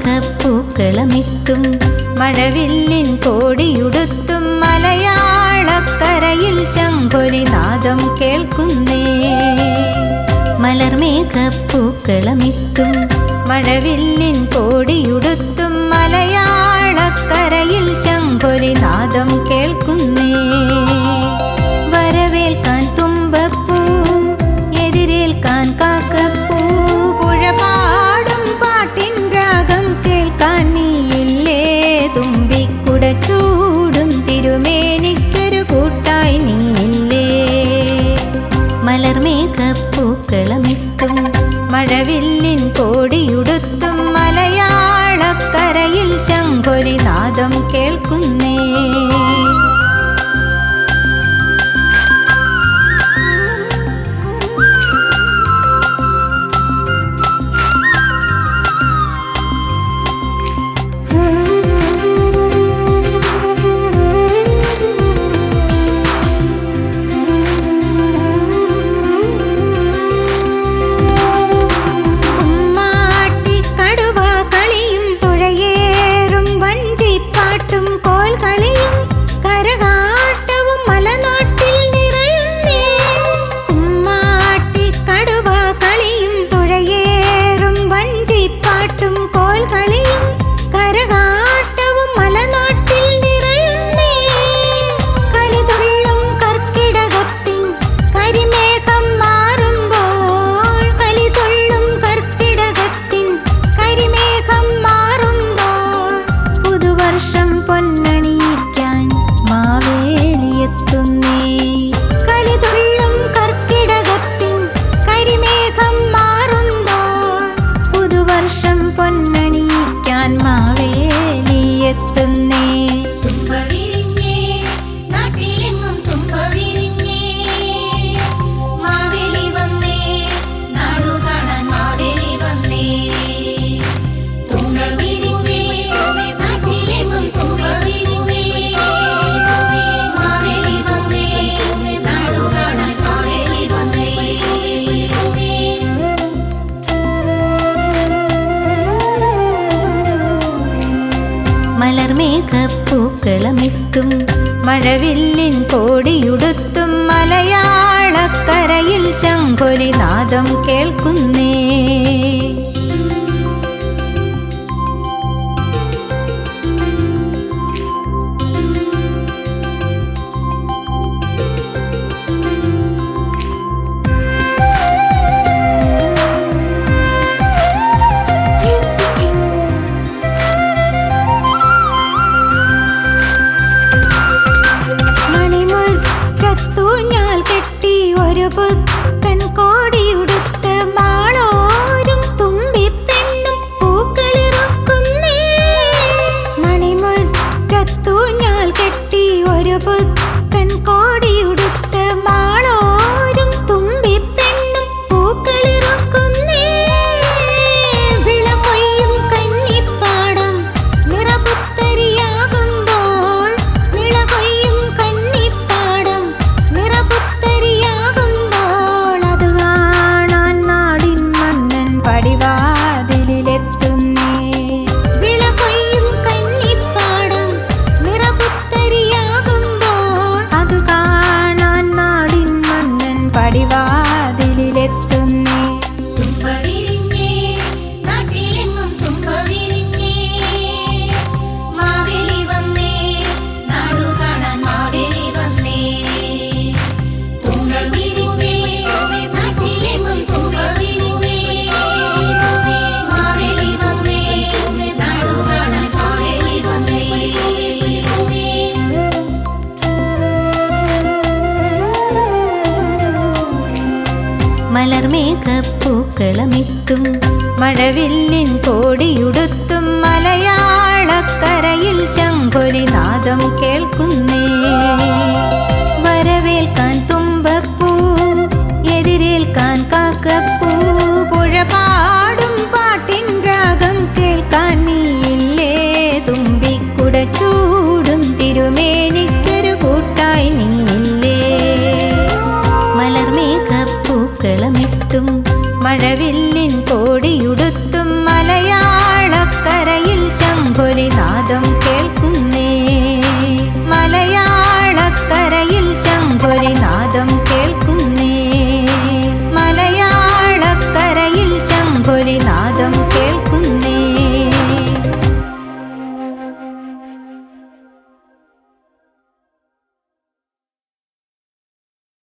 മലർമേഘപ്പൂക്കളമിട്ടും മഴവില്ലിൻ കോടിയുടുത്തും മലയാളക്കരയിൽ ശംഖൊലിനാദം കേൾക്കുന്നേ. മലർമേഘപ്പൂക്കളമിട്ടും മഴവില്ലിൻ കോടിയുടുത്തും മലയാളക്കരയിൽ ശംഖൊലിനാദം കേൾക്കുന്നേ. വരവേൽക്കാൻ തുമ്പപ്പൂ, എതിരേൽക്കാൻ കാക്കപ്പൂ, പുഴപാടും പാട്ടിൻ രാഗം കേൾക്കാൻ നീയില്ലേ. തുമ്പിക്കുട ചൂടും തിരുമേനിക്കൊരു കൂട്ടായി നീയില്ലേ. മലർമേഘപ്പൂക്കളമിട്ടും മഴവില്ലിൻ കോടിയുടുത്തും മലയാളക്കരയിൽ ശംഖൊലിനാദം കേൾക്കുന്നേ. മലർമേഘപ്പൂക്കളമിട്ടും മഴവില്ലിൻ കോടിയുടുത്തും മലയാളക്കരയിൽ ശംഖൊലിനാദം കേൾക്കുന്നേ. പുത്തൻ കോടിയുടുത്ത് മാളോരും തുമ്പിപ്പെണ്ണും പൂക്കളിറക്കുന്നേ. മണിമുറ്റത്തു ഞാൽ കെട്ടി ഒരു പുത്തൻ കോടിയുടുത്ത് മാളോരും തുമ്പിപ്പെണ്ണും പൂക്കളിറക്കുന്നേ. വിളകൊയ്യും കന്നിപ്പാടം നിറപുത്തരിയാകുമ്പോൾ, വിളകൊയ്യും കന്നിപ്പാടം നിറപുത്തരിയാകും പടിവാതിലെത്തുന്നേ. വിളകൊയ്യും കന്നിപ്പാടം നിറപുത്തരിയാകുമ്പോൾ അത് കാണാൻ നാടിൻ മന്നൻ പടിവാതിലെത്തുന്നേ. തുമ്പവിരിഞ്ഞേ നാട്ടിലെങ്ങും തുമ്പവിരിഞ്ഞേ, മാവേലി വന്നേ നാടു കാണാൻ മാവേലി വന്നേ. തുമ്പവിരിഞ്ഞേ നാട്ടിലെങ്ങും തുമ്പവിരിഞ്ഞേ, മലർമേഘപ്പൂക്കളമിട്ടും മഴവില്ലിൻ കോടിയുടുത്തും മലയാളക്കരയിൽ ശംഖൊലിനാദം കേൾക്കുന്നേ. വരവേൽക്കാൻ തുമ്പപ്പൂ, എതിരേൽക്കാൻ കാക്കപ്പൂ, പുഴപാടും പാട്ടിൻ രാഗം കേൾക്കാൻ നീയില്ലേ. തുമ്പിക്കുട ചൂടും തിരുമേനിക്കൊരു കൂട്ടായി നീയില്ലേ. മലർമേഘപ്പൂക്കളമിട്ടും മഴവില്ലിൻ കോടിയുടുത്തും മലയാളക്കര മനയിൽ ശംഖൊലി നാദം